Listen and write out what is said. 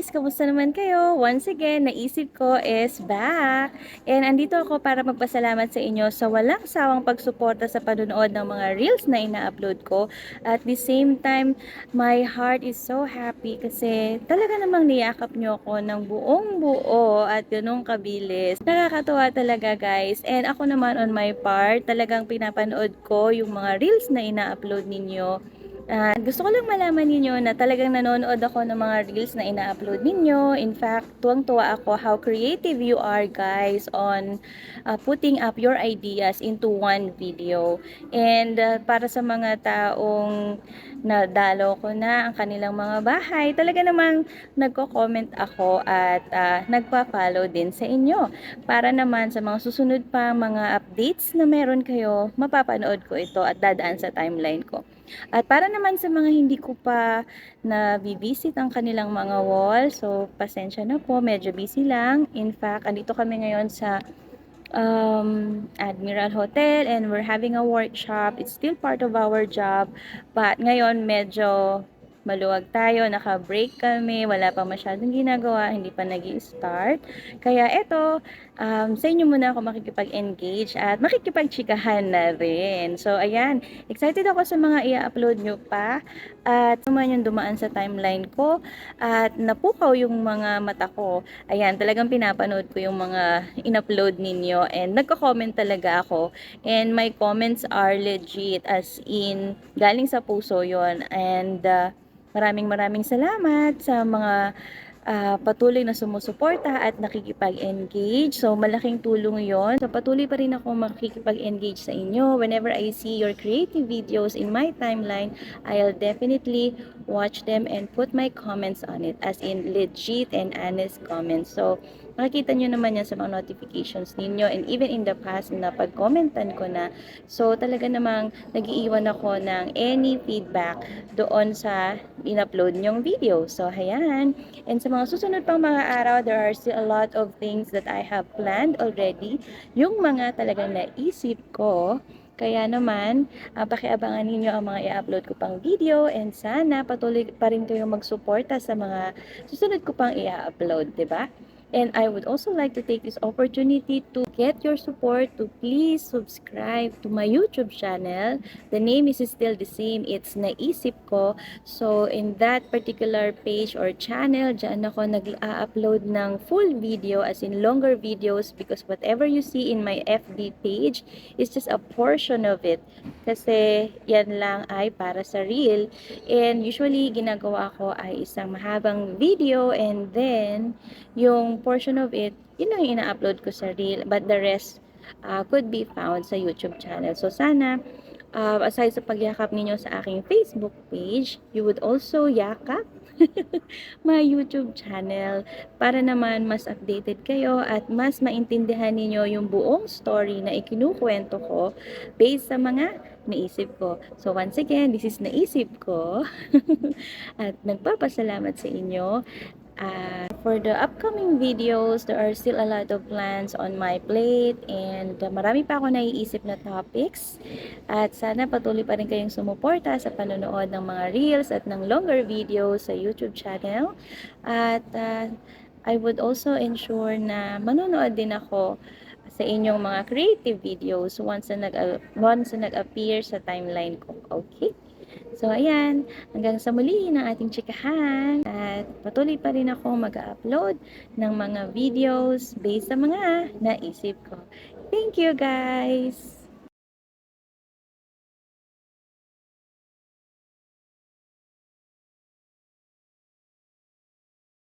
guys! Kamusta naman kayo? Once again, naisip ko is back. And andito ako para magpasalamat sa inyo sa walang sawang pagsuporta sa panunood ng mga reels na ina-upload ko. At the same time, my heart is so happy kasi talaga namang niyakap nyo ako ng buong buo at ganun kabilis. Nakakatuwa talaga guys. And ako naman on my part, talagang pinapanood ko yung mga reels na ina-upload ninyo. Gusto ko lang malaman ninyo na talagang nanonood ako ng mga reels na ina-upload ninyo. In fact, tuwang-tuwa ako how creative you are guys on putting up your ideas into one video. And para sa mga taong nadalo ko na ang kanilang mga bahay, talaga namang nagko-comment ako at nagpa-follow din sa inyo. Para naman sa mga susunod pa mga updates na meron kayo, mapapanood ko ito at dadaan sa timeline ko. At para naman sa mga hindi ko pa na-visit ang kanilang mga wall, so pasensya na po, medyo busy lang. In fact, andito kami ngayon sa Admiral Hotel and we're having a workshop. It's still part of our job, but ngayon medyo maluwag tayo, naka-break kami, wala pa masyadong ginagawa, hindi pa nag-i-start. Kaya eto, sa inyo muna ako makikipag-engage at makikipag-chikahan na rin. So ayan, excited ako sa mga i-upload nyo pa at naman yung dumaan sa timeline ko at napukaw yung mga mata ko. Ayan, talagang pinapanood ko yung mga in-upload ninyo and nagko-comment talaga ako. And my comments are legit as in galing sa puso yon. And maraming salamat sa mga patuloy na sumusuporta at nakikipag-engage. So, malaking tulong yon. So, patuloy pa rin ako makikipag-engage sa inyo. Whenever I see your creative videos in my timeline, I'll definitely watch them and put my comments on it. As in, legit and honest comments. So, makikita nyo naman yan sa mga notifications ninyo. And even in the past na pag-commentan ko na. So, talaga namang nag-iiwan ako ng any feedback doon sa in-upload nyong video. So, ayan. And sa mga susunod pang mga araw, there are still a lot of things that I have planned already. Yung mga talagang naisip ko. Kaya naman, pakiabangan ninyo ang mga i-upload ko pang video and sana patuloy pa rin kayong magsuporta sa mga susunod ko pang i-upload, 'di ba? And I would also like to take this opportunity to get your support to please subscribe to my YouTube channel. The name is still the same. It's Naisip Ko. So, in that particular page or channel, dyan ako nag-upload ng full video as in longer videos because whatever you see in my FB page is just a portion of it. Kasi yan lang ay para sa reel. And usually, ginagawa ko ay isang mahabang video and then yung portion of it, yun lang yung ina-upload ko sa reel. But the rest could be found sa YouTube channel. So sana, aside sa pagyakap ninyo sa aking Facebook page, you would also yakap my YouTube channel para naman mas updated kayo at mas maintindihan ninyo yung buong story na ikinukwento ko based sa mga naisip ko. So once again, this is Naisip Ko at nagpapasalamat sa inyo. For the upcoming videos, there are still a lot of plans on my plate and marami pa ako naiisip na topics at sana patuloy pa rin kayong sumuporta sa panonood ng mga reels at ng longer videos sa YouTube channel at I would also ensure na manonood din ako sa inyong mga creative videos once na nag-appear sa timeline ko. Okay? So, ayan. Hanggang sa muli ng ating chikahan. At patuloy pa rin ako mag-upload ng mga videos based sa mga naisip ko. Thank you, guys!